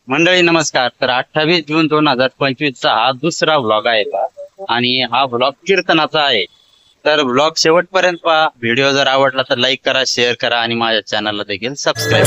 मंडळी नमस्कार। तर 28 जून 2025 चा हा दुसरा व्लॉग आहे आणि हा व्लॉग कीर्तनाचा आहे। तर व्लॉग शेवटपर्यंत पहा। व्हिडिओ जर आवडला तर लाईक करा, शेअर करा आणि माझ्या चॅनलला देखील सबस्क्राइब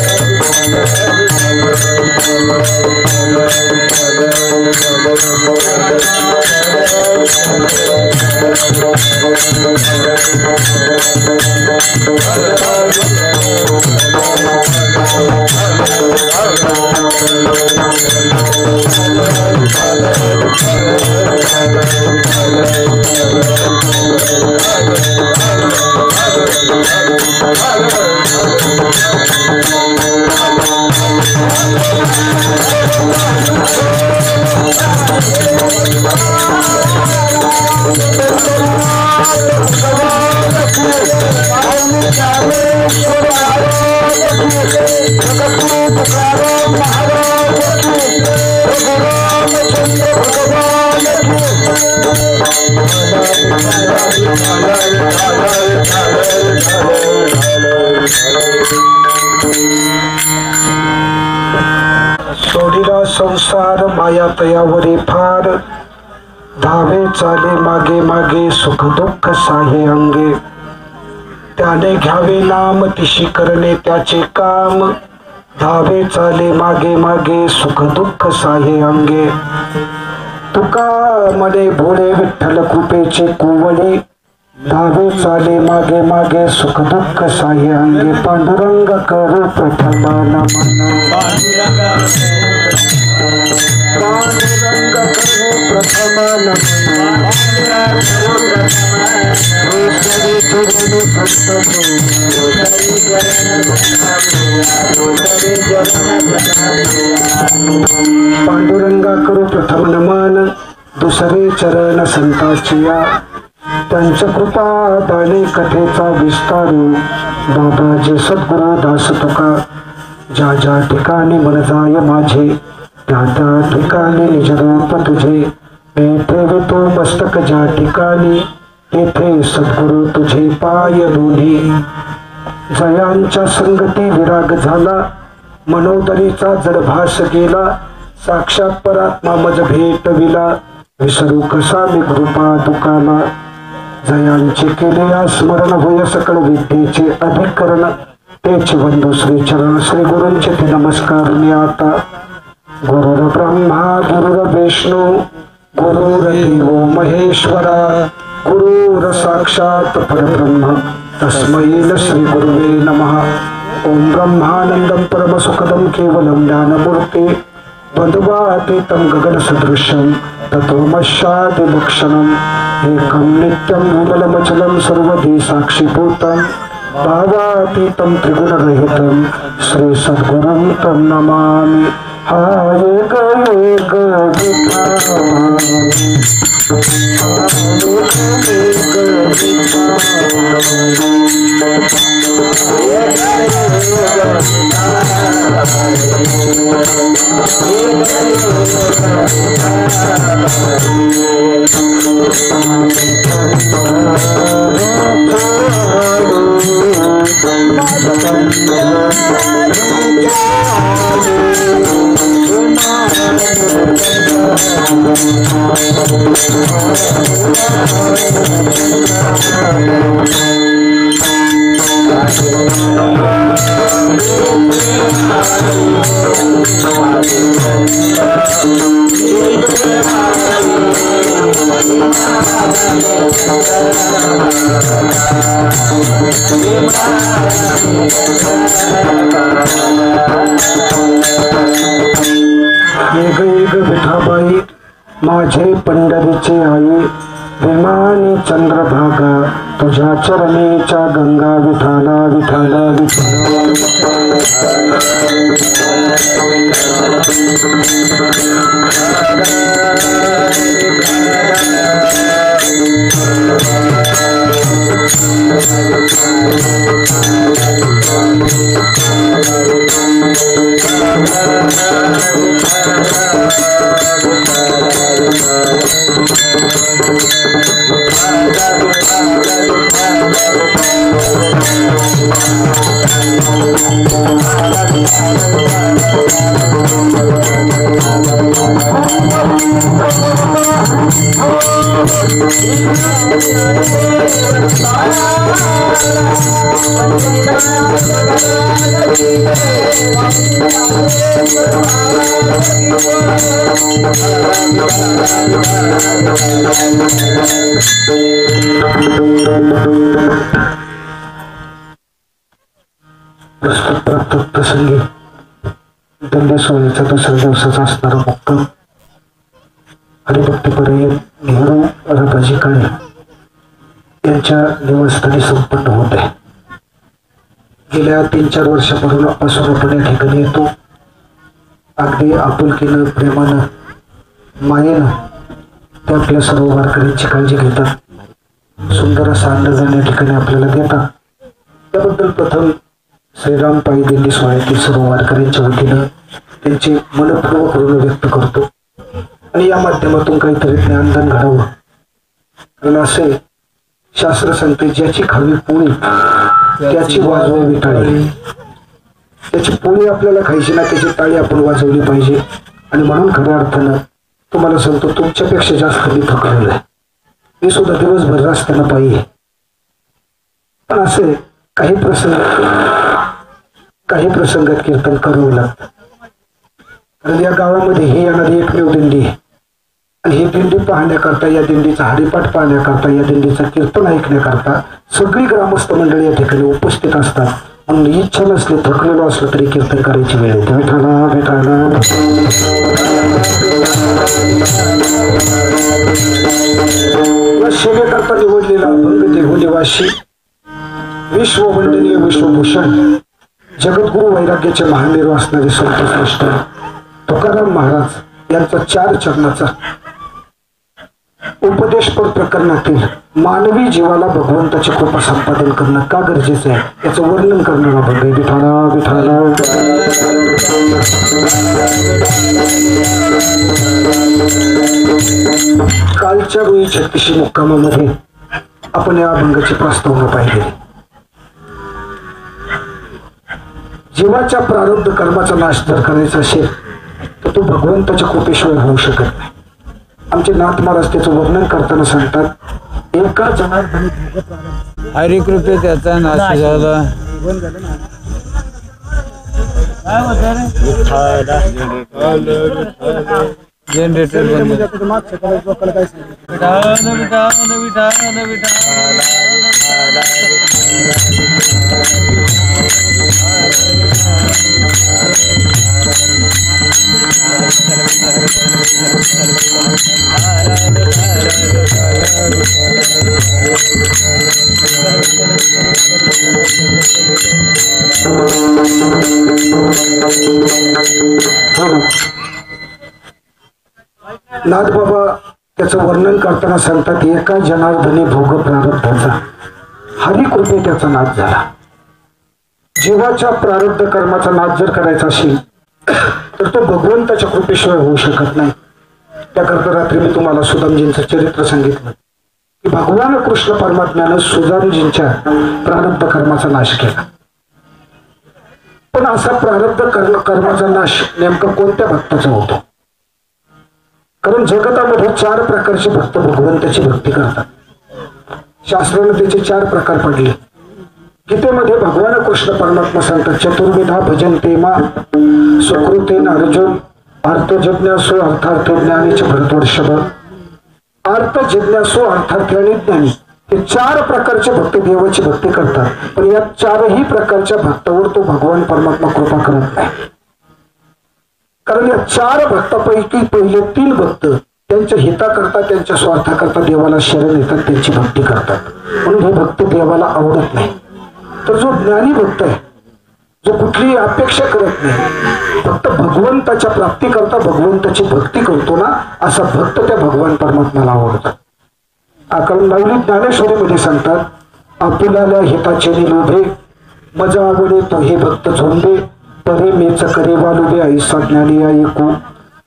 सोडीला संसार माया तयावरी फार, धावे चाले मागे मागे सुख दुःख साहे अंगे, त्याने घ्यावे नाम तिशी करणे त्याचे काम, धावे चाले मागे मागे सुख दुःख साहे अंगे। तुका म्हणे भोळे विठ्ठल कृपेचे कुवळे, धावे चाले मागे मागे सुख दुःख साहे अंगे। पांडुरंग करू प्रथम नमन, पांडुरंग करू प्रथम नमन, पांडुरंगा करू प्रथम नमन, दुसरे चरण संताचिया, त्यांच्या कृपा दाने कथेचा विस्तारू, दादाजी सद्गुरु दास तुका, ज्या ज्या ठिकाणी मन जाय माझे, त्या त्या ठिकाणी निज रूप तुझे, मी ठेवितो मस्तक ज्या ठिकाणी, तेथे सद्गुरु तुझे पाय दोन्ही। जयांच्या संगती विराग झाला, मनोदरीचा जडभास गेला, साक्षात परात्मा मज भेटविला, विसरू कसा मी कृपा तुकाला। जयांचे केले स्मरण होय सकळ विद्येचे अधिकरण, तेच वंदू श्री चरण श्री गुरूंचे ते नमस्कार मी आता। गुरुर ब्रह्मा गुरुर विष्णू गुरुर्देव महेश्वरा, गुरुर साक्षात परब्रह्म तस्मै श्री गुरुवे नमः। ओम ब्रह्मानंदं परम सुखदं केवलं ज्ञानमूर्ति, द्वन्द्वातीतं गगन सदृशं तत्त्वमस्यादि लक्षणम्, एकं नित्यं विमलमचलं सर्वधी साक्षीभूतं, भावातीतं त्रिगुणरहितं श्री सद्गुरुं तं नमामि। हाय गए गविता विठाबाई माझे पंढरीचे आई, विमानी चंद्रभागा तुझ्या चरणीच्या गंगा, विठाला विठाला विठाला। Thank you. प्रसंगी दिंडी सोहळ्याचा दुसऱ्या दिवसाचा असणारा मुक्काम हरिभक्तीपर्यंत नेहरू राधाजी काळे यांच्या निवासस्थानी संपन्न होत आहे. गेल्या 3-4 वर्षापासून आपण या ठिकाणी येतो. अगदी आपुलकीनं, प्रेमानं, मायेनं ते आपल्या सर्व वारकऱ्यांची काळजी घेतात. सुंदर असा अन्नदान या ठिकाणी आपल्याला देतात. त्याबद्दल प्रथम श्रीराम पायी दिंडी सोहळ्यातील सर्व वारकऱ्यांच्या वतीनं त्यांचे मनपूर्वक ऋण व्यक्त करतो आणि या माध्यमातून काहीतरी ज्ञानदान घडावं. कारण असे शास्त्र सांगते, ज्याची खावी पोळी त्याची वाजवावी टाळी. त्याची पोळी आपल्याला खायची ना, त्याची टाळी आपण वाजवली पाहिजे. आणि म्हणून खऱ्या अर्थानं तुम्हाला सांगतो, तुमच्यापेक्षा जास्त मी थकलेलो आहे. मी सुद्धा दिवसभर रस्त्यानं पाहिजे. पण असे काही प्रसंगात कीर्तन करावं लागतं. कारण या गावामध्ये ही येणारी एकमेव दिंडी आहे आणि ही दिंडी पाहण्याकरता, या दिंडीचा हरिपाठ पाहण्याकरता, या दिंडीचं कीर्तन ऐकण्याकरता सगळी ग्रामस्थ मंडळी या ठिकाणी उपस्थित असतात. म्हणून इच्छा नसली, थकलेलो असलं तरी कीर्तन करायची वेळ येते. विठाला विठाला. या सेवेकरता निवडलेला अभंग देहुनिवासी विश्ववंदनीय विश्वभूषण जगद्गुरु वैराग्याचे महामेरू असणारे संत श्रेष्ठ तुकाराम महाराज यांचा 4 चरणाचा उपदेशपर प्रकरणातील मानवी जीवाला भगवंताची कृपा संपादन करणं का गरजेचं आहे याचं वर्णन करणारा अभंग आहे. विठाला विठाला. कालच्या वेळी 36 मुक्कामामध्ये आपण या अभंगाची प्रस्तावना पाहिली. जीवाच्या प्रारब्ध कर्माचा नाश जर करायचा असेल तर तो भगवंताच्या कृपेशिवाय होऊ शकत नाही. आमचे नाथ महाराज त्याचं वर्णन करताना सांगतात, एका जनार्दनी हरिकृपे त्याचा नाश झाला. जनरेटर नाथ बाबा त्याचं वर्णन करताना सांगतात, एका जनार्दनी भोग प्रारब्धाचा हरिकृपे त्याचा नाश झाला. जीवाच्या प्रारब्ध कर्माचा नाश जर करायचा असेल तर तो भगवंताच्या कृपेशिवाय होऊ शकत नाही. त्याकरता रात्री मी तुम्हाला सुदामजींचं चरित्र सांगितलं की भगवान कृष्ण परमात्म्यानं सुदामजींच्या प्रारब्ध कर्माचा नाश केला. पण असा प्रारब्ध कर्माचा नाश नेमका कोणत्या भक्ताचा होतो? कारण जगतामध्ये 4 प्रकारचे भक्त भगवंताची भक्ती करतात. शास्त्राने त्याचे 4 प्रकार पडले. गीतेमध्ये भगवान कृष्ण परमात्मा सांगतात, चतुर्विधा भजन्ते मा सुकृतेन अर्जुन अर्थजिज्ञासु अर्थार्थी ज्ञानीचे भरतवर्षभ. अर्थ जिज्ञासु अर्थार्थी आणि ज्ञानी हे 4 प्रकारचे भक्त देवाची भक्ती करतात. पण या 4ही प्रकारच्या भक्तावर तो भगवान परमात्मा कृपा करत नाही. कारण या 4 भक्तापैकी पहिले 3 भक्त त्यांच्या हिताकरता, त्यांच्या स्वार्थाकरता देवाला शरण येतात, त्यांची भक्ती करतात. म्हणून हे भक्त देवाला आवडत नाही. तर जो ज्ञानी भक्त आहे, जो कुठलीही अपेक्षा करत नाही, फक्त भगवंताच्या प्राप्ती करता भगवंताची भक्ती करतो ना, असा भक्त त्या भगवान परमात्म्याला आवडतात. कारण लावली ज्ञानेश्वरीमध्ये सांगतात, आपुलाल्या हिताचे निलोभे मजा आवडे तो हे भक्त झोंबे परे मेच करे वालुबे ऐसा ज्ञानी ऐकू.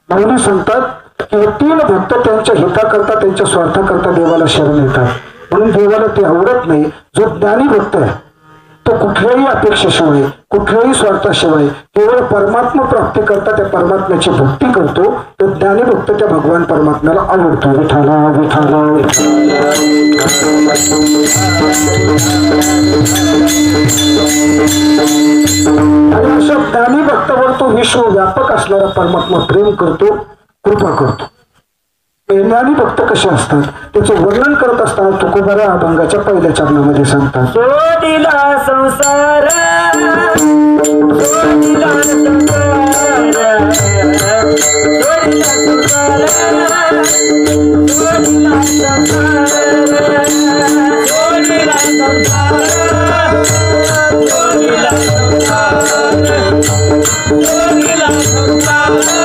माऊली सांगतात की हे 3 भक्त त्यांच्या हिताकरता, त्यांच्या स्वार्थाकरता देवाला शरण येतात. म्हणून देवाला ते आवडत नाही. जो ज्ञानी भक्त आहे, तो कुठल्याही अपेक्षेशिवाय कुठल्याही स्वार्थाशिवाय केवळ परमात्मा प्राप्ती करता त्या परमात्म्याची भक्ती करतो. तो ज्ञानी भक्त त्या भगवान परमात्म्याला आवडतो. विठाला विठाला आणि अशा ज्ञानी भक्तावर तो विश्वव्यापक असणारा परमात्मा प्रेम करतो, कृपा करतो. ज्ञानी भक्त कसे असतात त्याचे वर्णन करत असताना तुकोबारा अभंगाच्या पहिल्या चरणामध्ये सांगतात. सोडिला संसार सोडिला संसार सोडिला संसार सोडिला संसार सोडिला संसार सोडिला संसार सोडिला संसार सोडिला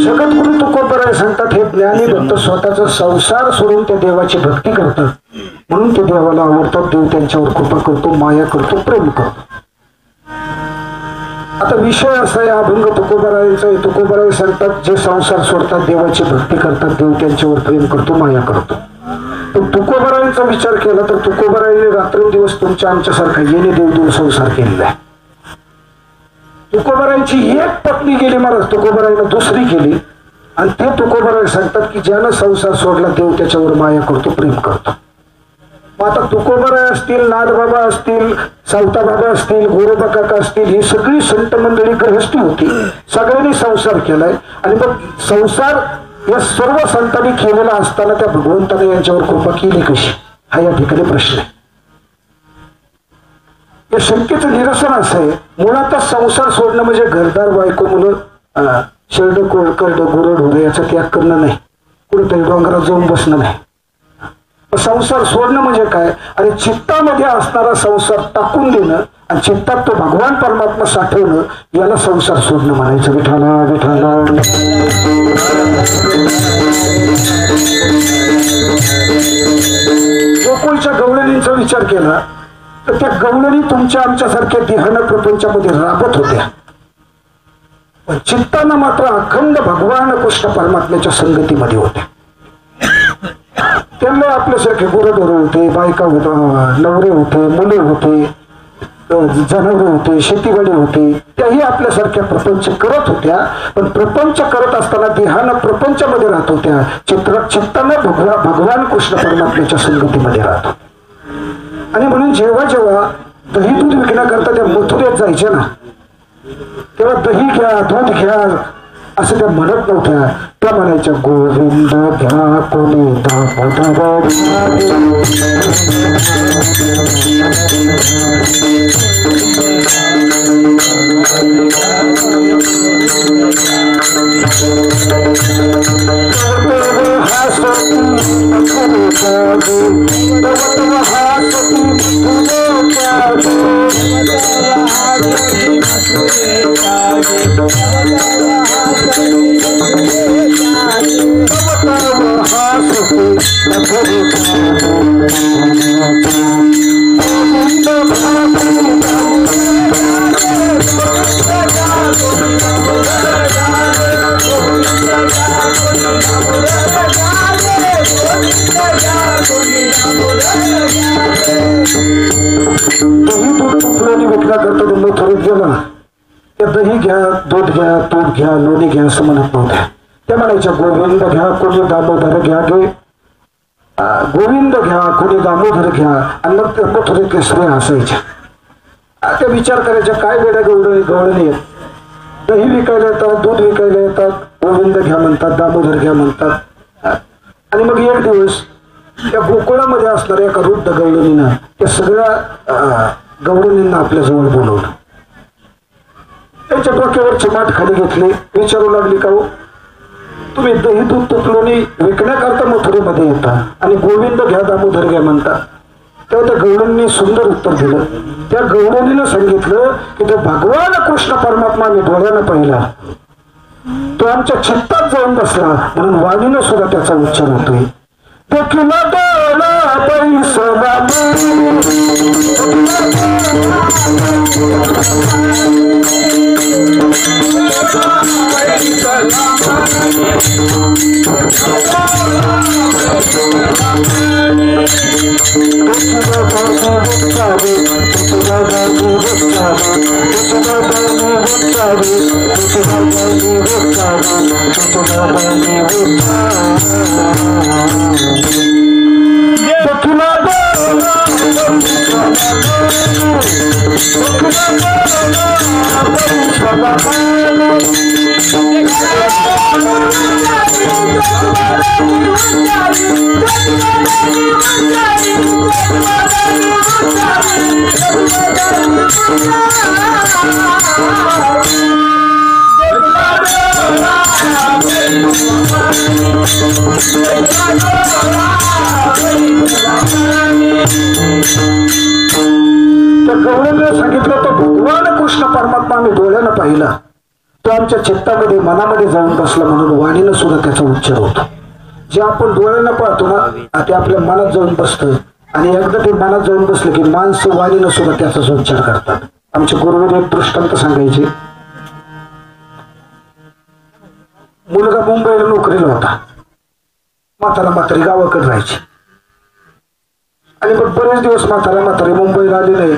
जगद्गुरु तुकोबाराय सांगतात हे ज्ञानी भक्त स्वतःचा संसार सोडून त्या देवाची भक्ती करतात म्हणून ते देवाला आवडतात. देव त्यांच्यावर कृपा करतो, माया करतो, प्रेम करतो. आता विषय असा आहे अभंग तुकोबारायांचा. तुकोबाराय सांगतात जे संसार सोडतात देवाची भक्ती करतात देव त्यांच्यावर प्रेम करतो, माया करतो. पण तुकोबारायांचा विचार केला तर तुकोबारायांनी रात्रंदिवस तुमच्या आमच्यासारखा येणे देव संसार केलेला आहे. तुकोबारायांची एक पत्नी गेली महाराज, तुकोबारायांना दुसरी केली. आणि ते तुकोबाराय सांगतात की ज्यानं संसार सोडला देव त्याच्यावर माया करतो, प्रेम करतो. मग आता तुकोबाराय असतील, नाथबाबा असतील, सावता बाबा असतील, गोरोबा काका असतील, ही सगळी संत मंडळी गृहस्थी होती. सगळ्यांनी संसार केलाय. आणि मग संसार या सर्व संतांनी केलेला असताना त्या भगवंताने यांच्यावर कृपा केली कशी, हा या ठिकाणी प्रश्न आहे. या शंकेचं निरसन असं आहे, मुळातच संसार सोडणं म्हणजे घरदार बायको मुलं शेरड करड गुरड होणं याचा त्याग करणं नाही, कुठेतरी डोंगरात जाऊन बसणं नाही. संसार सोडणं म्हणजे काय, आणि चित्तामध्ये असणारा संसार टाकून देणं आणि चित्तात तो भगवान परमात्मा साठवणं याला संसार सोडणं म्हणायचं. विठाला विठाला गोकुळच्या गवळणींचा विचार केला तर त्या गवळणी तुमच्या आमच्यासारख्या देहान प्रपंचामध्ये राबत होत्या, पण चित्तानं मात्र अखंड भगवान कृष्ण परमात्म्याच्या संगतीमध्ये होत्या. त्यांना आपल्यासारखे गुरढोरं होते, बायका होता, नवरे होते, मुले होते, जनावरे होते, शेतीवाडी होती, त्याही आपल्यासारख्या प्रपंच करत होत्या. पण प्रपंच करत असताना देहानं प्रपंचामध्ये राहत होत्या, चित्तानं भगवान कृष्ण परमात्म्याच्या संगतीमध्ये राहतो. आणि म्हणून जेव्हा जेव्हा दही दूध विकण्याकरता त्या मथुरेत जायच्या ना, तेव्हा दही घ्या, दूध घ्या असं त्या म्हणत नव्हत्या. त्या म्हणायच्या गोविंद घ्या कोणी दामोदर दही घ्या, दूध घ्या, तूप घ्या, लोणी घ्या असं म्हणत नव्हत्या. त्या म्हणायच्या गोविंद घ्या कोणी दामोदर घ्या गे, गोविंद घ्या कोणी दामोदर घ्या. आणि मग त्या मथुरेतल्या स्त्रिया हसायच्या. त्या विचार करायच्या काय वेड्या गवळणी आहेत, दही विकायला येतात, दूध विकायला येतात, गोविंद घ्या म्हणतात, दामोदर घ्या म्हणतात. आणि मग एक दिवस त्या गोकुळामध्ये असणाऱ्या एका वृद्ध गवळणीनं त्या सगळ्या गवळणींना आपल्या जवळ बोलवलं. त्यांच्या डोक्यावरची माठ खाली घेतली, विचारू लागली का हो तुम्ही दही दूध तुपलोनी विकण्याकरता मथुरेमध्ये येता आणि गोविंद घ्या दामोदर घ्या म्हणता. तेव्हा त्या गवळणीने सुंदर उत्तर दिलं. त्या गवळणीनं सांगितलं की तो भगवान कृष्ण परमात्मा मी डोळ्यानं पाहिला, तो आमच्या चित्तात जाऊन बसला, म्हणून वाणीनं सुद्धा त्याचा उच्चार होतोय. देखला डोळा पैसला सांगितलं तो भगवान कृष्ण परमात्मा मी डोळ्यानं पाहिला, तो आमच्या चित्तामध्ये मनामध्ये जाऊन बसला, म्हणून वाणीनं सुद्धा त्याचा उच्चार होतो. जे आपण डोळ्यानं पाहतो ना ते आपल्या मनात जाऊन बसतं, आणि एकदा ते मनात जाऊन बसलं की माणसं वाणीनं सुद्धा त्याचा उच्चार करतात. आमचे गुरुवर एक दृष्टांत सांगायचे. मुलगा मुंबईला नोकरीला होता, म्हातारी गावाकडे राहायची, आणि मग बरेच दिवस म्हातारी मुंबईला आली नाही.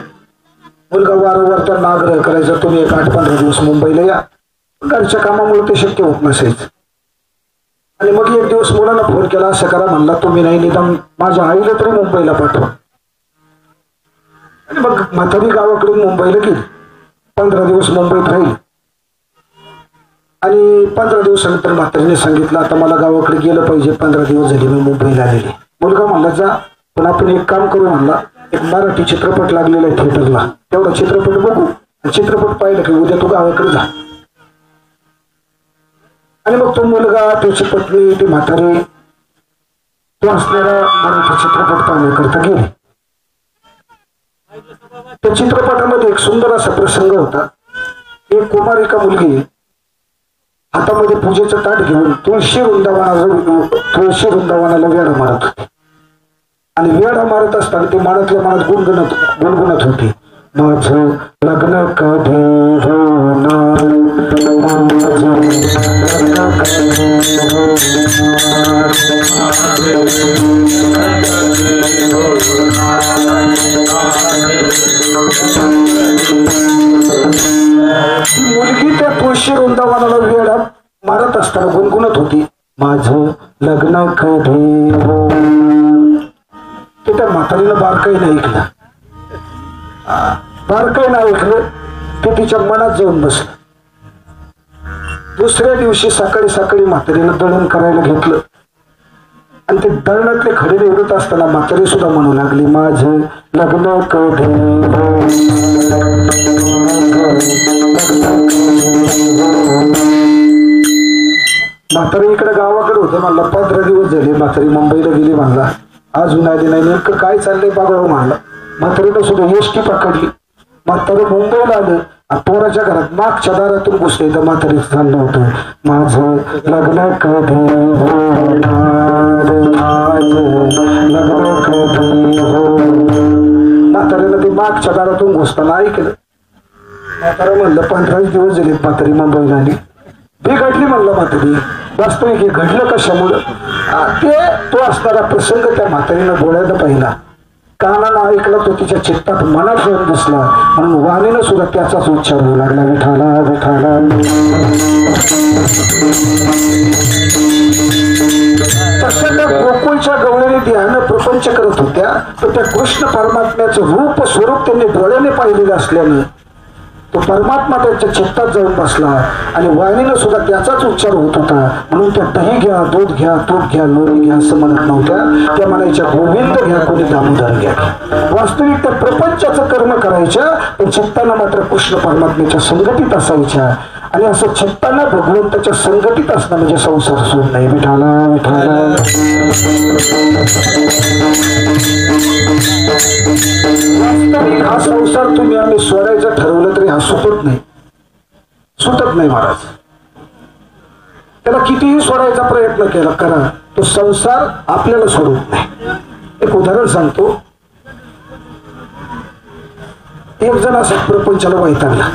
मुलगा वारंवार त्यांना आग्रह करायचा, तुम्ही एक 8-15 दिवस मुंबईला या. घरच्या कामामुळे ते शक्य होत नसायचं. आणि मग एक दिवस मुलाला फोन केला, असं करा म्हणला, तुम्ही नाही निदान माझ्या आईला तरी मुंबईला पाठवा. आणि मग म्हातारी गावाकडून मुंबईला गेली. 15 दिवस मुंबईत राहील, आणि 15 दिवसानंतर म्हातारीने सांगितलं, आता मला गावाकडे गेलं पाहिजे, 15 दिवस झाले मी मुंबईला आलेले. मुलगा म्हणला, जा, पण आपण एक काम करू म्हणला, एक मराठी चित्रपट लागलेला आहे थिएटरला, तेवढा चित्रपट बघू, चित्रपट पाहिलं की उद्या तू गावाकडे जा. आणि मग तो मुलगा, त्याची पत्नी, ती म्हातारी तो असणारा मराठी चित्रपट पाहण्याकरता गेले. त्या चित्रपटामध्ये एक सुंदर असा प्रसंग होता. एक कुमारिका मुलगी हातामध्ये पूजेचं ताट घेऊन तुळशी वृंदावनाला वेढा मारत होती, आणि वेढा मारत असताना ती मनातल्या मनात गुणगुणत होती, माझं लग्न कधी होणार, माझं लग्न कधी मुलगी त्या तुळशी वृंदावनाला वेढा मारत असताना गुणगुणत होती, माझं लग्न कधी होणार. ते त्या म्हातारीनं बारकाई नाही ऐकलं, ते तिच्या मनात जाऊन बसलं. दुसऱ्या दिवशी सकाळी म्हातारीनं दळण करायला घेतलं, आणि ते दळणातले खडे निवडत असताना म्हातारी सुद्धा म्हणू लागली, माझं लग्न कधी म्हातारी इकडे गावाकडे होते म्हणला. 15 दिवस झाले म्हातारी मुंबईला गेली म्हणला, अजून आली नाही, नेमकं काय चाललंय बघावं म्हणला. म्हातारीनं सुद्धा एसटी पकडली. म्हातारी मुंबईला आलं, पोराच्या घरात मागच्या दारातून घुसले तर म्हातारी चाललं होतं, माझं लग्न कधी होणार, माझं लग्न कधी होणार. म्हातारीनं ते मागच्या दारातून घुसताना ऐकलं. म्हातारा म्हणलं, 15 दिवस झाले म्हातारी मुंबईला आली, बिघडली म्हणलं म्हातारी. वास्तविक हे घडलं कशामुळं, तो असणारा प्रसंग त्या म्हातारीनं डोळ्यानं पाहिला, कानानं ऐकला, तो तिच्या चित्तात मनात जाऊन दिसला, म्हणून वाणीनं सुद्धा त्याचाच उच्चार होऊ लागला, विठाला विठाला. तसं त्या गोकुळच्या गवळीने ध्यान प्रपंच करत होत्या, तर त्या कृष्ण परमात्म्याचं रूप स्वरूप त्यांनी डोळ्याने पाहिलेलं असल्यानं तो परमात्मा त्यांच्या चित्तात जाऊन बसला आणि वाणीनं सुद्धा त्याचाच उच्चार होत होता. म्हणून त्या दही घ्या, दूध घ्या, तूप घ्या, लोणी घ्या असं म्हणत नव्हत्या. त्या म्हणायच्या गोविंद घ्या, कोणी दामोदर घ्या. वास्तविक त्या प्रपंचाचं कर्म करायच्या, पण चित्तानं मात्र कृष्ण परमात्म्याच्या संगतीत असायच्या. आणि असं चित्तानं भगवंताच्या संगतीत असणं म्हणजे संसार सोडणे. विठाला विठाला. वास्तविक हा संसार तुम्ही आम्ही सोडायचं ठरवलं तरी हा सुटत नाही महाराज. त्याला कितीही सोडायचा प्रयत्न केला करा, तो संसार आपल्याला सोडत नाही. एक उदाहरण सांगतो. एक जण असं प्रपंचाला वैतागला.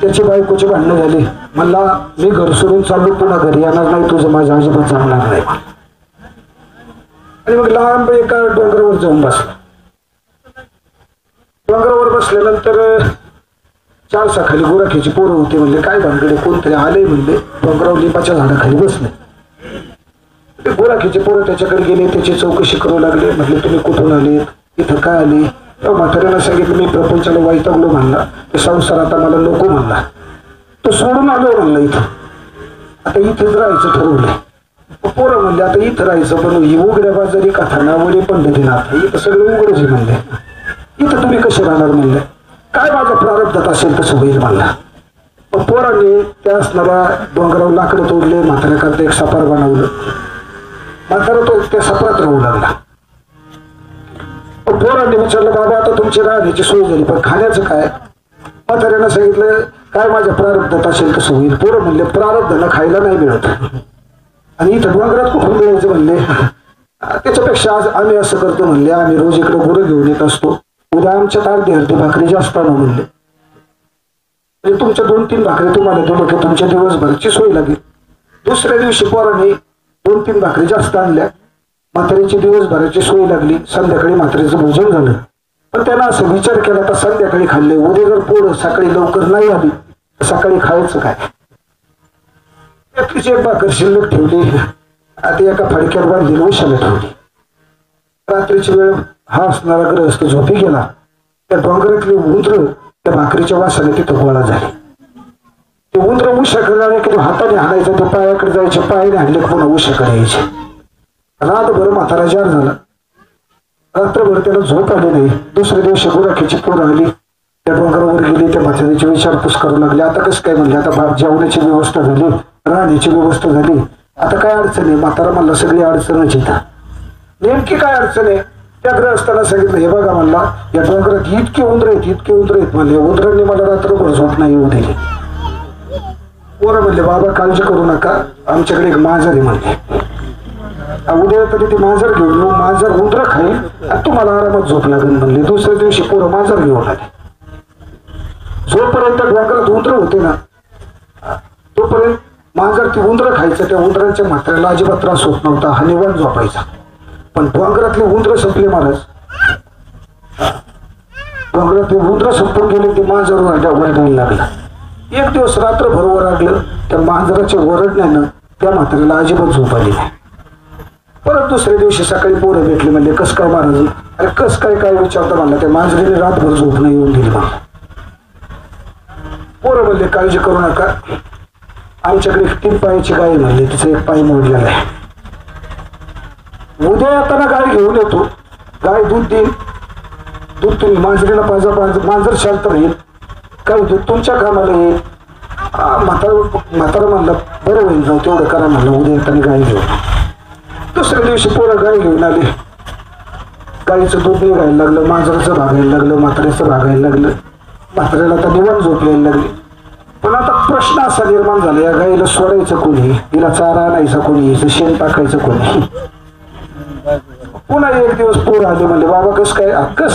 त्याची बायकोची भांडणं झाली. म्हणला मी घर सोडून चाललो, पुन्हा घरी येणार नाही, तुझं माझ्या अजिबात जमणार नाही. आणि मग लांब एका डोंगरावर जाऊन बसला. डोंगरावर बसल्यानंतर चारसाखाली गुराखीची पोरं होती. म्हणले काय भानगडे, कोणतरी आले म्हणले. डोंगरावर लिंबाच्या झाडाखाली बसले. ते गुराखीचे पोरं त्याच्याकडे गेले, त्याची चौकशी करू लागले. म्हटले तुम्ही कुठून आले, इथं काय आले. तेव्हा म्हाताऱ्यानं सांगितलं मी प्रपंचाला वैतागलो म्हणला, ते संसार आता मला नको म्हणला, तो सोडून आलो म्हणला. इथं आता इथेच राहायचं ठरवलंय. पोरं म्हणले आता इथं राहायचं, पण ही उघड्या बाजारी कथा नावडे पंढरीनाथ इथं सगळं उघडच आहे म्हणले. इथं तुम्ही कसे राहणार म्हणले. काय माझ्या प्रारब्धात असेल तसं होईल म्हणला. मग पोरांनी त्या असणाऱ्या डोंगरावर लाकडं तोडले. म्हाताऱ्याकरता एक सपार बनवलं. म्हातारा तो त्या सपारात राहू लागला. पोरांनी विचारलं बाबा आता तुमची राहण्याची सोय झाली, पण खाण्याचं काय. म्हाताऱ्यानं सांगितलं काय माझ्या प्रारब्धात असेल तसं होईल. पोरं म्हणले प्रारब्धाला खायला नाही मिळत आणि इथं डोंगरात कुठून मिळायचं म्हणले. त्याच्यापेक्षा आज आम्ही असं करतो म्हणले, आम्ही रोज इकडे गुरं घेऊन येत असतो, उद्या आमच्यात अर्धी भाकरी जास्त आणू म्हणले. म्हणजे तुमच्या 2-3 भाकरी तुम्हाला दिलं की तुमच्या दिवसभराची सोय लागेल. दुसऱ्या दिवशी पोरांनी 2-3 भाकरी जास्त आणल्या. म्हातारीची दिवसभराची सोय लागली. संध्याकाळी म्हातारीचं भोजन झालं. पण त्यानं असं विचार केला तर संध्याकाळी खाल्ले, उद्या जर पोरं सकाळी लवकर नाही आली तर सकाळी खायचं काय. त्यातलीच एक भाकर शिल्लक ठेवली. आता एका फडक्यात बांधली, उशाला ठेवली. रात्रीची वेळ हा असणारा ग्रहस्थ झोपी गेला. त्या डोंगरातली उंदर त्या भाकरीच्या वासाने तिथं गोळा झाली. ते उंदर उशाकडे आले की हाताने हाणायचं, ते पायाकडे जायचे, पायाने हाणले की पुन्हा उशाकडे यायचे. रातभर म्हातारा जार झाला. रात्रभर त्याला झोप आली नाही. दुसऱ्या दिवशी गुराखीची पोरं आली, त्या डोंगरावर गेली, त्या म्हाताऱ्याची विचारपूस करू लागली. आता कसं काय म्हणले, आता जेवणाची व्यवस्था झाली, राहण्याची व्यवस्था झाली, आता काय अडचण आहे. म्हातारा म्हणला सगळी अडचणच येतात. नेमकी काय अडचण आहे. त्या ग्रहस्थाला सांगितलं हे बघा म्हणला या डोंगरात इतके उंदर आहेत म्हणले, उंदरांनी मला रात्रभर झोप नाही येऊ दिली. पोरं म्हणले बाबा काळजी करू नका, आमच्याकडे एक मांजर आहे म्हणले, उद्या तरी ते मांजर घेऊन येऊ, मांजर उंदर खाईल आणि तुम्हाला आरामात झोप लागेल म्हणले. दुसऱ्या दिवशी पोरं मांजर घेऊन आले. जोपर्यंत डोंगरात उंदर होते ना तोपर्यंत मांजर ती उंदर खायचं. त्या उंदरांच्या म्हाताऱ्याला अजिबात त्रास होत नव्हता, हा निवांत झोपायचा. पण डोंगरातले उंदर संपले महाराज. डोंगरातले उंदर संपून गेले, ते मांजर वरडायला लागला. एक दिवस रात्रभर ओरडलं. त्या मांजराच्या ओरडण्यानं त्या म्हाताऱ्याला अजिबात झोप आली नाही. परत दुसऱ्या दिवशी सकाळी पोरं भेटले. म्हणले कस काय महाराज, अरे कस काय विचारता म्हणला, त्या मांजरीने रातभर झोप नाही येऊन गेली म्हणला. पोरं म्हणले काळजी करू नका, आमच्याकडे 3 पायाची गाय म्हणले, तिचा एक पाय मोडलेला आहे. उद्या येताना गाय घेऊन येतो, गाय दूध देईल, दूध तुम्ही मांजरीला पाहिजे, मांजर शांत राहील, काय दूध तुमच्या कामाला येईल. म्हातारा म्हणला बरं होईल, जाऊ तेवढं करा म्हणलं, उद्या येताना गाय घेऊन. दुसऱ्या दिवशी पोरं गाय घेऊन आले. गाईचं दूध निघायला लागलं, मांजराचं भागायला लागलं, म्हाताऱ्याचं भागायला लागलं. म्हाताऱ्याला आता निवांत झोप यायला लागली. पण आता प्रश्न असा निर्माण झाला, या गाईला सोडायचं कोणी, तिला चारा आणायचा कोणी, हिचं शेण टाकायचं कोणी. पुन्हा एक दिवस पोरं आले. म्हणले बाबा कस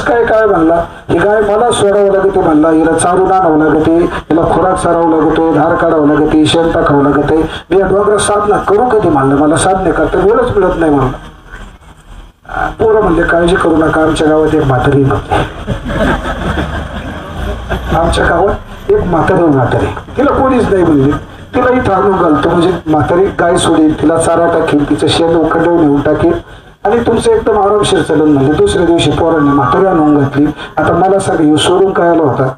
काय काय म्हणला, ही गाय मला सोडावं लागते म्हणला, हिला चारून आणावं लागते, हिला खुराक चारावं लागतोय, धार काढावं लागते, शेण टाकावं लागते, मी या डोंगरात साधना करू कधी म्हणलं, मला साधने करता वेळच मिळत नाही म्हणलं. पोरं म्हणले काळजी करू नका, आमच्या गावात एक म्हातारी नव्हती, आमच्या गावात एक म्हातारी, तिला कोणीच नाही म्हणले, तिला इथं आणून घालतो म्हणजे म्हातारी गाय सोडेल, तिला चारा टाकेल, तिचं शेण उखंडवून नेऊन टाकेल आणि तुमचं एकदम आरामशीर चालून म्हणले. दुसऱ्या दिवशी पोरांनी म्हातारी आणून घातली. आता मला सांग सोडून काय आला होता,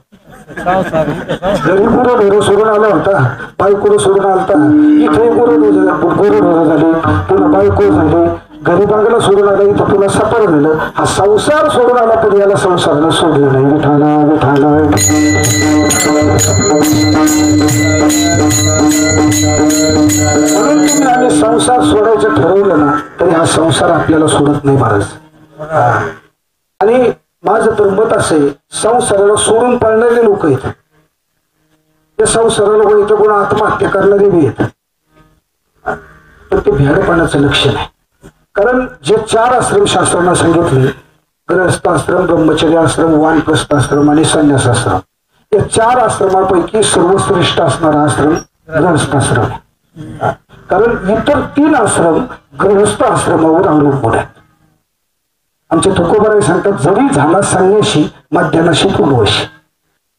घरी गुरु सोडून आला होता, बायको सोडून आलता, इथे गुरु झाली, पुन्हा बायको झाली, घरी बांगला सोडून आला, इथं पुन्हा सफर झालं. हा संसार सोडून आला पण याला संसाराला सोडलं नाही. विठाला विठाला म्हणून तुम्ही आम्ही संसार सोडायचं ठरवलं ना तरी हा संसार आपल्याला सोडत नाही महाराज. आणि माझं तर मत असं आहे, संसाराला सोडून पाळणारे लोक आहेत, ते संसाराला वैत कोण आत्महत्या करणारे बी आहेत, पण ते भेडपणाचं लक्षण आहे. कारण जे 4 आश्रम शास्त्रांना सांगितले, गृहस्थाश्रम, ब्रह्मचर्य आश्रम, वानप्रस्थाश्रम आणि संन्यासाश्रम, या 4 आश्रमापैकी सर्वश्रेष्ठ असणारा आश्रम गृहस्थाश्रम आहे. कारण इतर 3 आश्रम गृहस्थ आश्रमावर अवलंबून आहेत. आमचे तुकोबाराय सांगतात, जरी झाला संन्याशी मध्यानाशी पूर्वशी.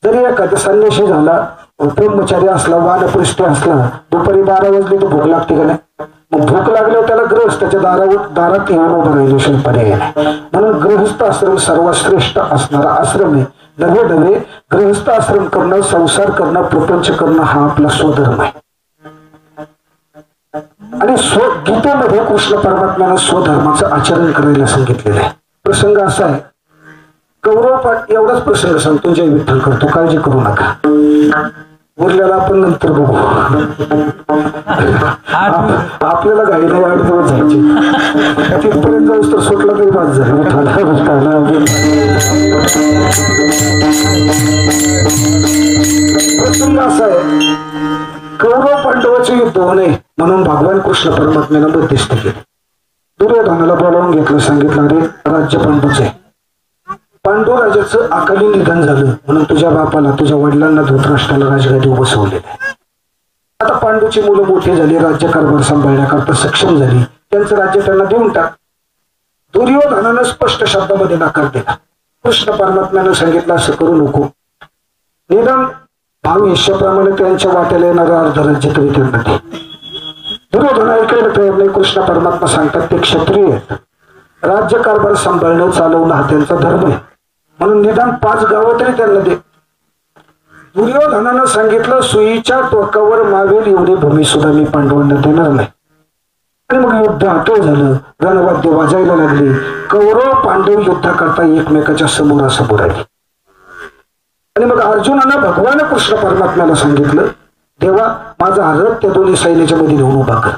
जरी एखादा संन्याशी झाला, ब्रह्मचारी असला, वानप्रस्थ असला, दुपारी 12 वाजले तर भूक लागते का नाही? मग भूक लागल्यावर त्याला गृहस्थाच्या दारात येऊन उभं राहिल्याशिवाय पर्याय नाही. म्हणून गृहस्थ आश्रम सर्वात श्रेष्ठ असणारा आश्रम आहे. नवे नवे गृहस्थ आश्रम करणं, संसार करणं, प्रपंच करणं हा आपला स्वधर्म आहे. आणि गीतेमध्ये कृष्ण परमात्म्यानं स्वधर्माचं आचरण करायला सांगितलेलं आहे. प्रसंग असा आहे, कौरव पाठ एवढाच प्रसंग सांगतो, जय विठ्ठल करतो, काळजी करू नका, उरलेला आपण नंतर बघू. आपल्याला घाई नाही, 8 दिवस जायचे, तिथपर्यंत जाऊस तर सुटला तरी बाद झाला. प्रसंग असा आहे, कौरव पांडवाचे युद्ध होणे म्हणून भगवान कृष्ण परमात्म्यानं मध्यस्थी केली. दुर्योधनाला बोलावून घेतलं, सांगितलं, अरे राज्य पांडूचे, पांडू राजाचं अकाली निधन झालं म्हणून तुझ्या बापाला, तुझ्या वडिलांना, धृतराष्ट्राला राजगादीवर बसवलेलं आहे. आता पांडूची मुलं मोठी झाली, राज्यकारभार सांभाळण्याकरता सक्षम झाली, त्यांचं राज्य त्यांना देऊन टाक. दुर्योधनानं स्पष्ट शब्दामध्ये नकार दिला. कृष्ण परमात्म्यानं सांगितलं, असं करू नको, निदान भाव यशाप्रमाणे त्यांच्या वाट्याला येणारं अर्ध राज्य तरी त्यांना दे. दुर्योधन ऐकायला तयार नाही. कृष्ण परमात्मा सांगतात, ते क्षत्रिय आहेत, राज्यकारभार सांभाळणं, चालवणं हा त्यांचा धर्म आहे, म्हणून निदान 5 गावं तरी त्यांना दे. दुर्योधनानं सांगितलं, सुईच्या टोकावर मावेल एवढी भूमी सुद्धा मी पांडवांना देणार नाही. आणि मग युद्ध आटळ झालं, रणवाद्य वाजायला लागली, कौरव पांडव युद्ध करता एकमेकाच्या समोरासमोर आली. आणि मग अर्जुनानं भगवान कृष्ण परमात्म्याला सांगितलं, देवा माझा रथ त्या दोन्ही सैन्याच्या मध्ये नेऊन उभा कर,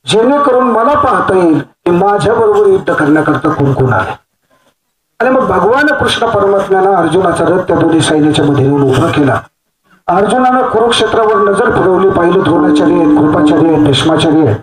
जेणेकरून मला पाहता येईल की माझ्या बरोबर युद्ध करण्याकरता कोण कोण आले. आणि मग भगवान कृष्ण परमात्म्यानं अर्जुनाचा रथ त्या दोन्ही सैन्याच्या मध्ये नेऊन उभा केला. अर्जुनानं कुरुक्षेत्रावर नजर फिरवली, पाहिलं द्रोणाचार्य आहेत, कृपाचार्य आहेत, भीष्माचार्य आहेत,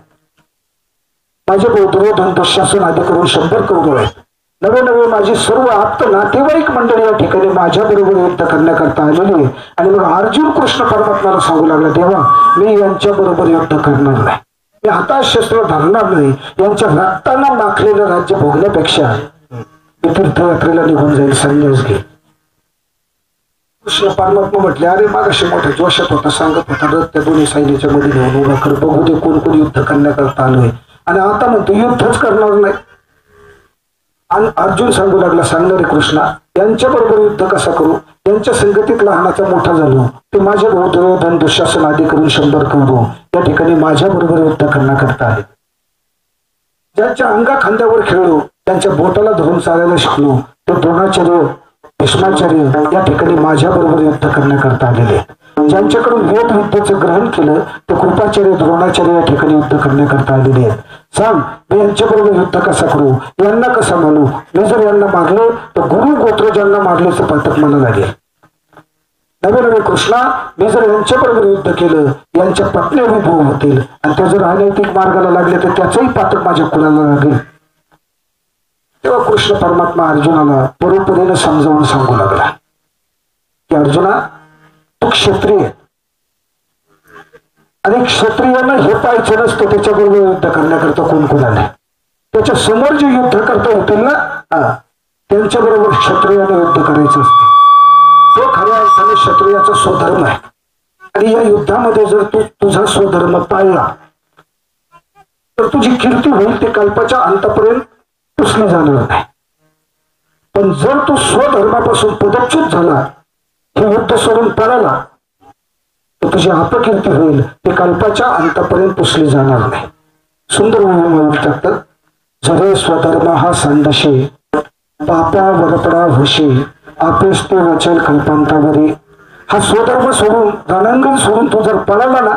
माझे दुर्योधन, दुःशासन आदी करून 100 कौरव आहेत. नवे नवे माझी सर्व आप्त नातेवाईक मंडळी या ठिकाणी माझ्या बरोबर युद्ध करण्याकरता आलेली आहे. आणि मग अर्जुन कृष्ण परमात्म्याला सांगू लागला, देवा मी यांच्या बरोबर युद्ध करणार नाही, मी हातात शस्त्र धरणार नाही, यांच्या रक्तानं माखलेलं राज्य भोगण्यापेक्षा मी तीर्थयात्रेला निघून जाईल, संन्यास घे. कृष्ण परमात्मा म्हटले, अरे मागाशी मोठ्या जोशात होता, सांगत होता रथ त्या दोन्ही सैन्याच्या मध्ये नेऊन उभा कर, बघू दे कोण कोण युद्ध करण्याकरता आलोय, आणि आता म्हणतो युद्धच करणार नाही. आणि अर्जुन सांगू लागला, सांगणारे कृष्णा यांच्या बरोबर युद्ध कसा करू, यांच्या संगतीत लहानाचा मोठा झालो, ते माझे दुर्योधन, दुःशासन आदी करून 100 कौरव या ठिकाणी माझ्या बरोबर युद्ध करण्याकरता आले. ज्यांच्या अंगा खांद्यावर खेळलो, त्यांच्या बोटाला धरून चालायला शिकलो, ते द्रोणाचार्य, भीष्माचार्य या ठिकाणी माझ्या बरोबर युद्ध करण्याकरता आलेले. ज्यांच्याकडून वेद विद्येचं ग्रहण केलं, ते कृपाचार्य, द्रोणाचार्य या ठिकाणी युद्ध करण्याकरता आलेले आहेत. सांग मी यांच्या बरोबर युद्ध कसा करू, यांना कसा मानू, मी जर यांना मारलं तर गुरु गोत्रजांना मारल्याचं पातक मला लागेल. नवे नवे कृष्णा मी जर यांच्या बरोबर युद्ध केलं, यांच्या पत्न्या विभू होतील, आणि ते जर अनैतिक मार्गाला लागले तर त्याचंही पातक माझ्या कुलाला लागेल. तेव्हा कृष्ण परमात्मा अर्जुनाला परोपरीने समजावून सांगू लागला की अर्जुना तू क्षत्रिय, आणि क्षत्रियांना हे पाहायचं नसतं त्याच्याबरोबर युद्ध करण्याकरता कोण कोण आले, त्याच्या समोर जे युद्ध करता येतील ना त्यांच्या बरोबर क्षत्रियाने युद्ध करायचं असतं. तो खऱ्या अर्थाने क्षत्रियाचा स्वधर्म आहे. आणि या युद्धामध्ये जर तू तुझा स्वधर्म पाळला तर तुझी कीर्ती होईल, ते कल्पाच्या अंतापर्यंत पुसली जाणार नाही. पण जर तू स्वधर्मापासून पदच्युत झाला हे युद्ध सोडून पळाला तर तुझी अपकीर्ती होईल, ते कल्पाच्या अंतापर्यंत पुसली जाणार नाही. सुंदर म्हणून टाकतात, जरे स्वधर्म हा संडशे पापा वरपडा भुशी आपेस ते वचन कल्पांतावरी. हा स्वधर्म सोडून रणांगण सोडून तू जर पळाला ना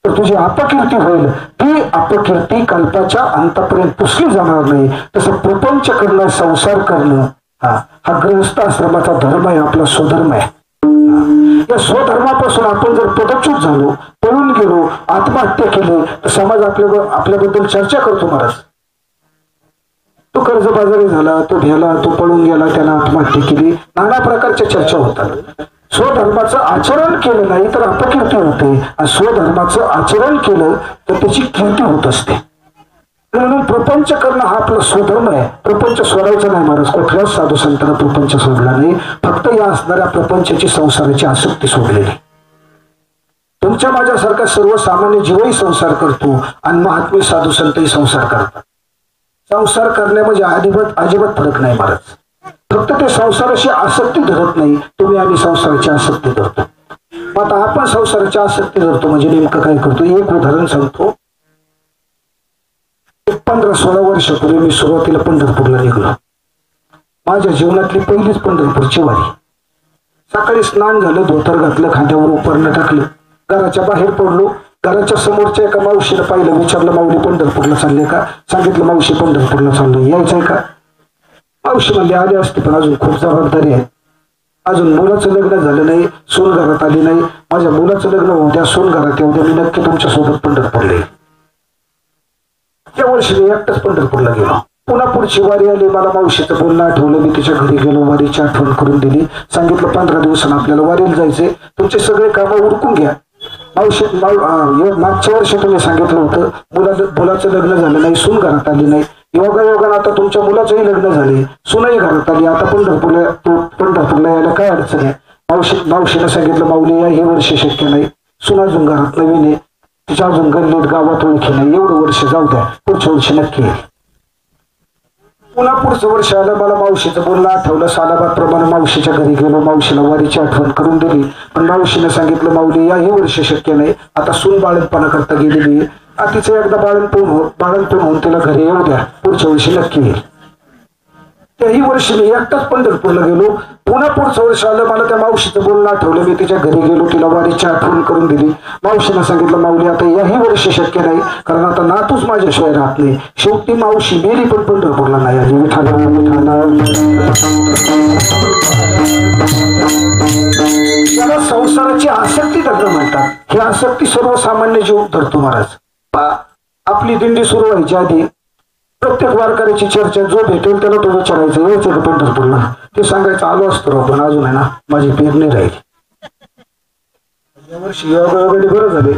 तर तुझी अपकीर्ती होईल, ती अपकीर्ती कल्पाच्या अंतापर्यंत पुसली जाणार नाही. तसं प्रपंच करणं, संसार करणं हा गृहस्थ आश्रमाचा धर्म आहे, आपला स्वधर्म आहे. या स्वधर्मापासून आपण जर पदच्युत झालो, पळून गेलो, आत्महत्या केली तर समाज आपल्याबद्दल चर्चा करतो. महाराज तो कर्जबाजारी झाला, तो भेला, तो पळून गेला, त्यानं आत्महत्या केली, नाना प्रकारच्या चर्चा होतात. स्वधर्माचं आचरण केलं नाही तर अपकीर्ती होते, आणि स्वधर्माचं आचरण केलं तर त्याची कीर्ती होत असते. म्हणून प्रपंच करणं हा आपला स्वधर्म आहे. प्रपंच सोडायचा नाही महाराज, कुठल्याच साधू संतांना प्रपंच सोडला नाही, फक्त या असणाऱ्या प्रपंचाची संसाराची आसक्ती सोडलेली. तुमच्या माझ्यासारखा सर्वसामान्य जीवही संसार करतो आणि महात्मे साधू संतही संसार करतात. संसार करण्या म्हणजे अजिबात फरक नाही महाराज, फक्त ते संसाराची आसक्ती धरत नाही, तुम्ही आम्ही संसाराची आसक्ती धरतो. मग आता आपण संसाराची आसक्ती धरतो म्हणजे नेमकं काय करतो, एक उदाहरण सांगतो. 15-16 वर्षापूर्वी मी सुरुवातीला पंढरपूरला निघलो. माझ्या जीवनातली पहिलीच पंढरपूरची वारी. सकाळी स्नान झालं, धोतर घातलं, खांद्यावर उपरणं टाकलं, घराच्या बाहेर पडलो. घराच्या समोरच्या एका मावशीला पाहिलं, विचारलं माऊली पंढरपूरला चालले का? सांगितलं मावशी पंढरपूरला चाललोय, यायचंय का? मावशी म्हणली आली असते पण अजून खूप जबाबदारी आहे, अजून मुलाचं लग्न झालं नाही, सून घरात आली नाही, माझ्या मुलाचं लग्न होऊ द्या, सून घरात येऊ द्या, मी नक्की तुमच्या सोबत पंढरपूरला येईल. त्या वर्षी मी एकटाच पंढरपूरला गेलो. पुन्हा पुढची वारी आली, मला मावशीचं बोलणं आठवलं, मी तिच्या घरी गेलो, वारीची आठवण करून दिली, सांगितलं 15 दिवसांना आपल्याला वारीला जायचंय, तुमचे सगळे कामं उरकून घ्या. मावशी मागच्या वर्षी तुम्ही सांगितलं होतं मुलाचं लग्न झालं नाही, सून घरात आली नाही, योगायोगानं आता तुमच्या मुलाचंही लग्न झाले, सूनही घरात आली, आता पंढरपूरला यायला काय अडचण आहे? मावशीनं सांगितलं माऊली या हे वर्ष शक्य नाही, सून अजून घरात नवीन आहे, तिच्या अजून गल्लीत गावात ओळखी नाही, एवढं वर्ष जाऊ द्या, पुढच्या वर्षी नक्की येईल. पुन्हा पुढचं वर्ष आलं, मला मावशीचं बोलणं आठवलं, सालाबादप्रमाणे मावशीच्या घरी गेलो, मावशीला वारीची आठवण करून दिली, पण मावशीने सांगितलं माऊली या हे वर्ष शक्य नाही, आता सून बाळणपणा करता गेलेली आहे, तिचं एकदा बाळणपण होऊन तिला घरी येऊ द्या, पुढच्या वर्षी नक्की येईल. त्याही वर्षी मी एकटाच पंढरपूरला गेलो. पुन्हा पुढचं वर्ष आलं, मला त्या मावशीचं बोलणं आठवलं, मी तिच्या घरी गेलो, तिला वारीची आठवण करून दिली. मावशीनं सांगितलं माऊली आता याही वर्षी शक्य नाही, कारण आता नातूच माझ्याशिवाय राहत नाही. शेवटी मावशी गेली पण पंढरपूरला नाही आली. याला संसाराची आसक्ती धरणं म्हणतात. ही आसक्ती सर्वसामान्य जीव धरतो महाराज. आपली दिंडी सुरू व्हायच्या आधी प्रत्येक वारकऱ्याची चर्चा, जो भेटेल त्याला तो विचारायचं यायचं का पंढरपूरला, ते सांगायचं आलो असतो पण अजून आहे ना माझी पेरणी राहील. यावर्षी योगायोगाने बरं झाले,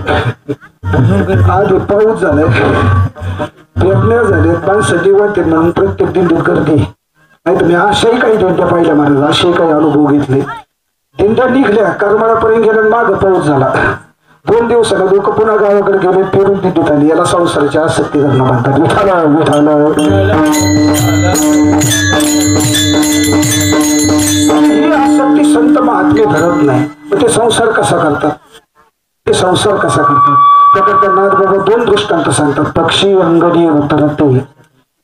आधी पाऊस झालाय, पेरण्या झाले, माणसाठी वाटते म्हणून प्रत्येक दिंडीत गर्दी. नाही तुम्ही अशाही काही दिंड्या पाहिल्या महाराज, असे काही अनुभव घेतले. दिंड्या निघल्या, करमाळापर्यंत गेल्या, माग पाऊस झाला. 2 दिवसाला लोक पुन्हा गावाकडे गेले, पेरून दिंडीत आली. याला संसाराची आसक्ती धरणं म्हणतात. ही आसक्ती संत महात्मे धरत नाही. मग ते संसार कसा करतात? त्याकरता नाथबाबा 2 दृष्टांत सांगतात. पक्षी अंगणी उतरते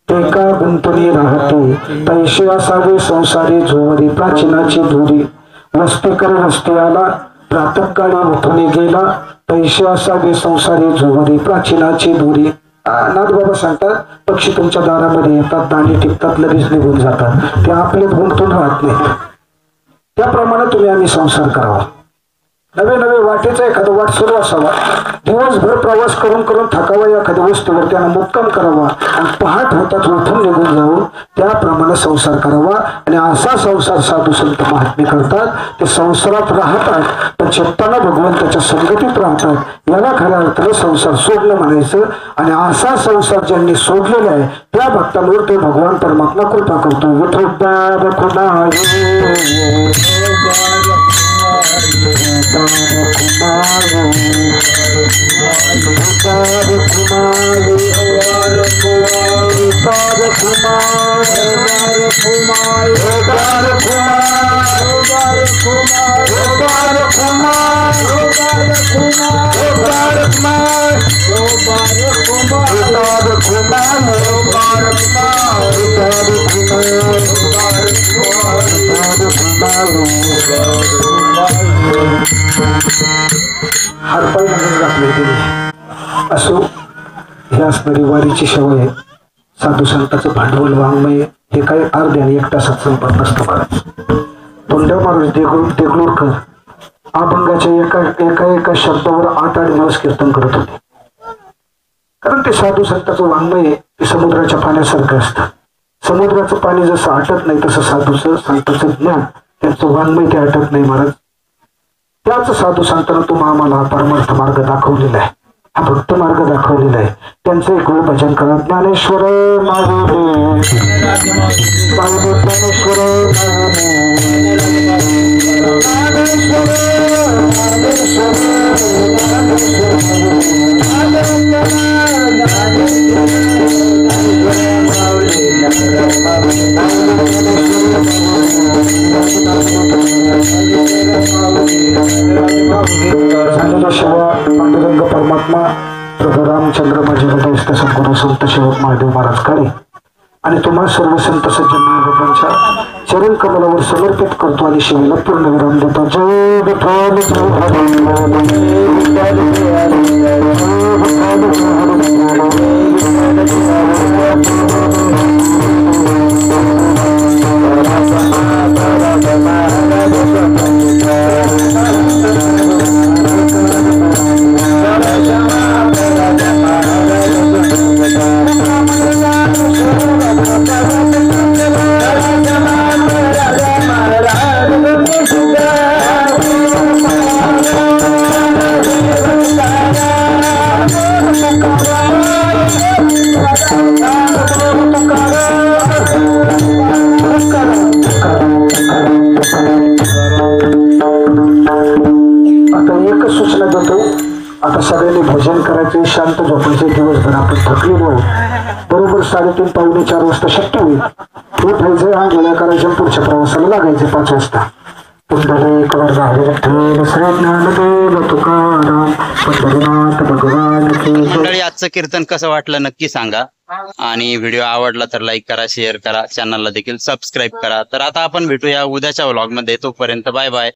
ते का गुंतणी राहते, पैसे असावे संसारी जोवरी प्राचीनाची धुरी, वस्ती कर वस्ती आला प्रातःकाळी उठून गेला, पैसे असावे संसारी जोवरी प्राचीनाची धुरी. नाथबाबा सांगतात पक्षी तुमच्या दारामध्ये येतात, दाणे टिकतात, लगेच निघून जातात, ते आपल्यात गुंतून राहत नाही. त्याप्रमाणे तुम्ही आम्ही संसार करावा. नवे वाटेचा एखादा वाट सुरू असावा, दिवसभर प्रवास करून थकावा, एखाद्या वस्तूवर त्यानं मुक्काम करावा आणि पहाट होताच उठून निघून जाऊन त्याप्रमाणे संसार करावा. आणि असा संसार साधू संत महात्मे करतात. ते संसारात राहतात पण चित्ताला भगवंताच्या संगतीत राहतात. याला खऱ्या अर्थानं संसार सोडणं म्हणायचं. आणि असा संसार ज्यांनी सोडलेला आहे त्या भक्तांवर ते भगवान परमात्मा कृपा करतो. विठोबा कुमार असो, ही असणारी वारीची सवय, साधू संतांचं भांडवल वाङ्मय हे काही अर्ध्या आणि 1 तासात संपत नसतं महाराज. तोंडा महाराज देगलूरकर अभंगाच्या एका शब्दावर 8-8 दिवस कीर्तन करत होते. कारण ते साधू संतांचं वाङ्मय ते समुद्राच्या पाण्यासारखं असतं. समुद्राचं पाणी जसं आटत नाही तसं साधूचं संतांचं ज्ञान त्यांचं वाङ्मय ते आटत नाही महाराज. त्याच साधू संतांना तुम्ही आम्हाला हा परमार्थ मार्ग दाखवलेला आहे, हा भक्त मार्ग दाखवलेला आहे. त्यांचं एक वेळ भजन करा. ज्ञानेश्वर ज्ञानेश्वर झालेल्या सेवा पांडुरंग परमात्मा प्रभू रामचंद्र माझे हृदयस्थ सद्गुरू संत सेवक महादेव महाराज काळे आणि तुम्हा सर्व संत सज्जन महाराजांच्या चरण कमलावर समर्पित करतो आणि शिवेला पूर्ण विराम देतो. जय विठ्ठल जय आता एकच सूचना देतो. आता सगळ्यांनी भजन करायचे, शांत झोपायचे. दिवसभर आपण थकलेलो आहोत. बरोबर 3:30 पावणे 4 वाजता शक्य होईल उठायचं, आंघोळ्या करायच्या, पुढच्या प्रवासाला लागायचे 5 वाजता. पुंडलिक वरदाहरी श्री ज्ञानदेव तुकाराम पंढरीनाथ भगवान की जय. मंडळी, आजचं कीर्तन कसं वाटलं नक्की सांगा आणि व्हिडिओ आवडला तर लाईक करा, शेअर करा, चॅनलला देखील सबस्क्राईब करा. तर आता आपण भेटूया उद्याच्या व्लॉग मध्ये. तोपर्यंत बाय बाय.